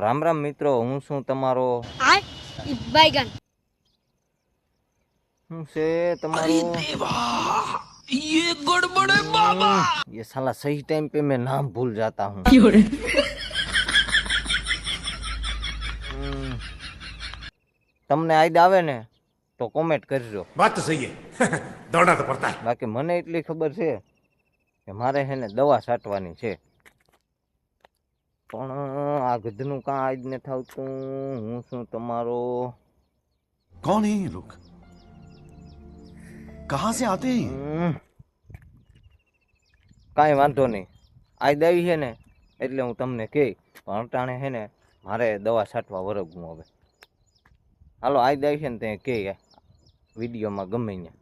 રામ રામ મિત્રો, હું છું તમારો बैगन હું છે તમારો ये गड़बड़ है बाबा। ये साला सही टाइम पे मैं नाम भूल जाता हूँ। તમને આઈડ આવે ને તો કોમેન્ટ કરજો। बात तो सही है दौड़ना तो पड़ता है। બાકી મને એટલી ખબર છે કે મારે છે ને દવા છાંટવાની છે, પણ આ ગધનું કાં આઈડ ને થાવતું। હું છું તમારો कौन है ये लोग, कहाँ से आते हैं? કાંઈ વાંધો નહીં, આઈડ આવી છે ને એટલે હું તમને કહી, પણ અટાણે છે ને મારે દવા છાંટવા વરગવું હવે। હાલો આઈડ આવી છે ને ત્યાં કહે વિડીયોમાં ગમે ત્યાં।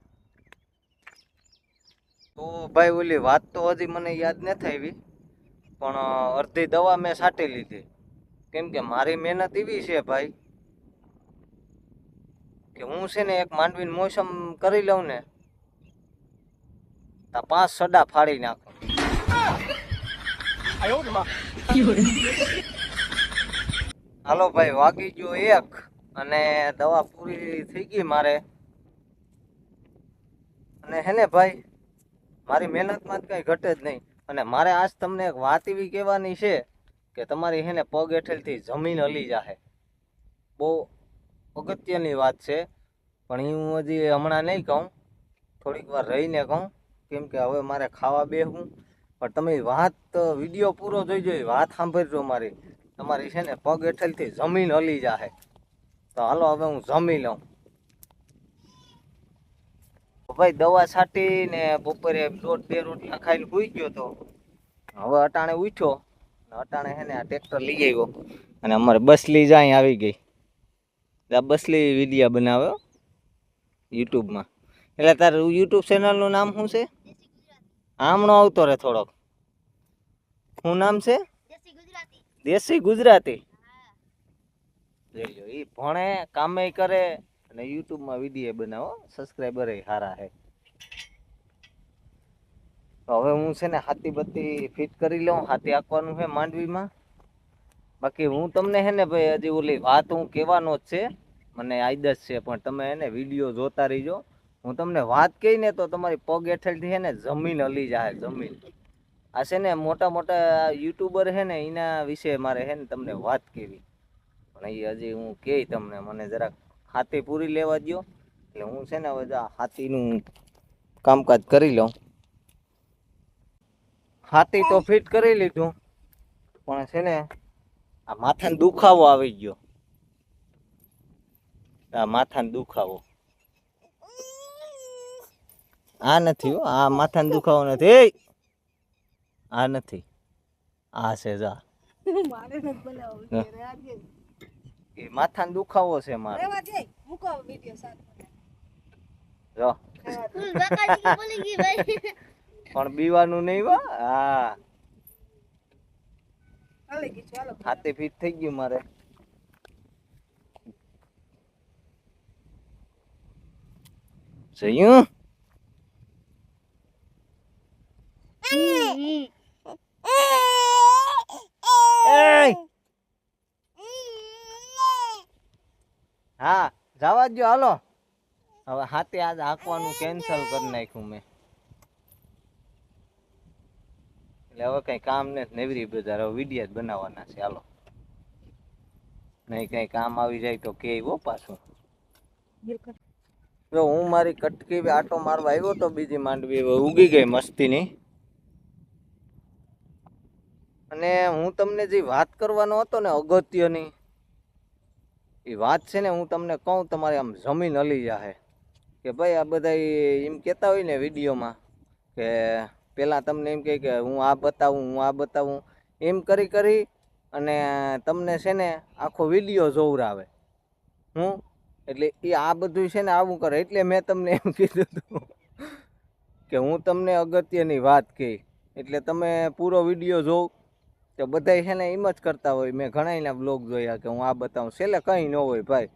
તો ભાઈ ઓલી વાત તો હજી મને યાદ નથી આવી, પણ અડધી દવા મેં છાંટી લીધી, કેમ કે મારી મહેનત એવી છે ભાઈ કે હું છે ને એક માંડવીની મોસમ કરી લઉં ને તો 5 સડા ફાડી નાખું। હાલો ભાઈ, વાગી ગયો 1 અને દવા પૂરી થઈ ગઈ મારે। અને હે ને ભાઈ, મારી મહેનતમાં જ કંઈ ઘટે જ નહીં। અને મારે આજ તમને એક વાત એવી કહેવાની છે કે તમારી હે ને પગ હેઠળથી જમીન હલી જાહે। બહુ અગત્યની વાત છે, પણ એ હું હજી હમણાં નહીં કહું, થોડીક વાર રહીને કહું, કેમ કે હવે મારે ખાવા બેહું। પણ તમે વાત વિડીયો પૂરો જોઈજો, વાત સાંભળજો મારી, તમારી છે ને પગ હેઠળથી જમીન હલી જાહે। તો હાલો હવે હું જમી લઉં। ભાઈ દવા છાંટીને બપોરે 1.5-2 રોટલા ખાઈને સૂઈ ગયો તો, હવે અટાણે ઉઠ્યો ને અટાણે છે ને આ ટ્રેક્ટર લઈ આવ્યો અને અમારે બસલી જાય આવી ગઈ। આ બસલી વિડીયો બનાવ્યો યુટ્યુબમાં। એટલે તારું યુટ્યુબ ચેનલનું નામ શું છે? આમણો આવતો રહે થોડોક, શું નામ છે? દેશી ગુજરાતી। જોઈ લો, એ ભણે કામે કરે અને યુટ્યુબમાં વિડીયો બનાવો, સબસ્ક્રાઈબર સારા છે। તો હવે હું છે ને હાથી બત્તી ફિટ કરી લઉં, હાથી આંકવાનું છે માંડવીમાં। બાકી હું તમને છે ને ભાઈ હજી ઓલી વાત હું કહેવાનો જ છે, મને આદત છે, પણ તમે એને વિડીયો જોતા રહીજો। હું તમને વાત કહી ને તો તમારી પગ હેઠળથી છે ને જમીન હલી જાય, જમીન। આ છે ને મોટા મોટા યુટ્યુબર છે ને એના વિશે મારે છે ને તમને વાત કહેવી, પણ એ હજી હું કહી તમને, મને જરાક હાથી પૂરી લેવા દો, એટલે હું છે ને હવે હાથીનું કામકાજ કરી લઉં। હાથી તો ફિટ કરી લીધું, પણ છે ને આ માથાનો દુખાવો આવી ગયો, આ માથાનો દુખાવો આ નથી, આ માથાનો દુખાવો નથી, આ નથી, આ છે જા એ માથાનો દુખાવો છે મારે જો। પણ બીવાનું નહીં હો। હા, હાથી ફિટ થઈ ગયું મારે। જોયું? હા જવા દો, હાલો હવે હાથે આજ હાંકવાનું કેન્સલ કરી નાખ્યું મેં, એટલે હવે કઈ કામ ને નેવરી બજાર, હવે વિડીયો જ બનાવવાના છે। હાલો, નહીં કઈ કામ આવી જાય તો કે પાછું। જો હું મારી કટકી આટો મારવા આવ્યો તો બીજી માંડવી હવે ઉગી ગઈ મસ્તીની। અને હું તમને જે વાત કરવાનો હતો ને અગત્યની, એ વાત છે ને હું તમને કહું, તમારે આમ જમીન હલી જાહે કે ભાઈ આ બધા એમ કહેતા હોય ને વિડીયોમાં કે પહેલાં તમને એમ કહે કે હું આ બતાવું, હું આ બતાવું, એમ કરી કરી અને તમને છે ને આખો વિડીયો જોવરાવે। હું એટલે એ આ બધું છે ને આવું કરે, એટલે મેં તમને એમ કીધું હતું કે હું તમને અગત્યની વાત કહી, એટલે તમે પૂરો વિડીયો જોવ તો બધા છે ને એમ જ કરતા હોય। મેં ઘણાના બ્લોગ જોયા કે હું આ બતાવું, છેલ્લે કંઈ ન હોય ભાઈ।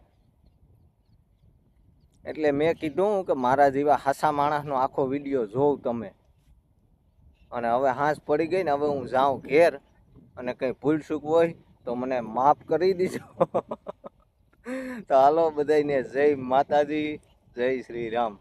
એટલે મેં કીધું કે મારા જેવા હાસા માણસનો આખો વિડીયો જોવ તમે। અને હવે હાંસ પડી ગઈ ને, હવે હું જાઉં ઘેર, અને કંઈ ભૂલ ચૂક હોય તો મને માફ કરી દીજો. તો હાલો બધાને જય માતાજી, જય શ્રી રામ.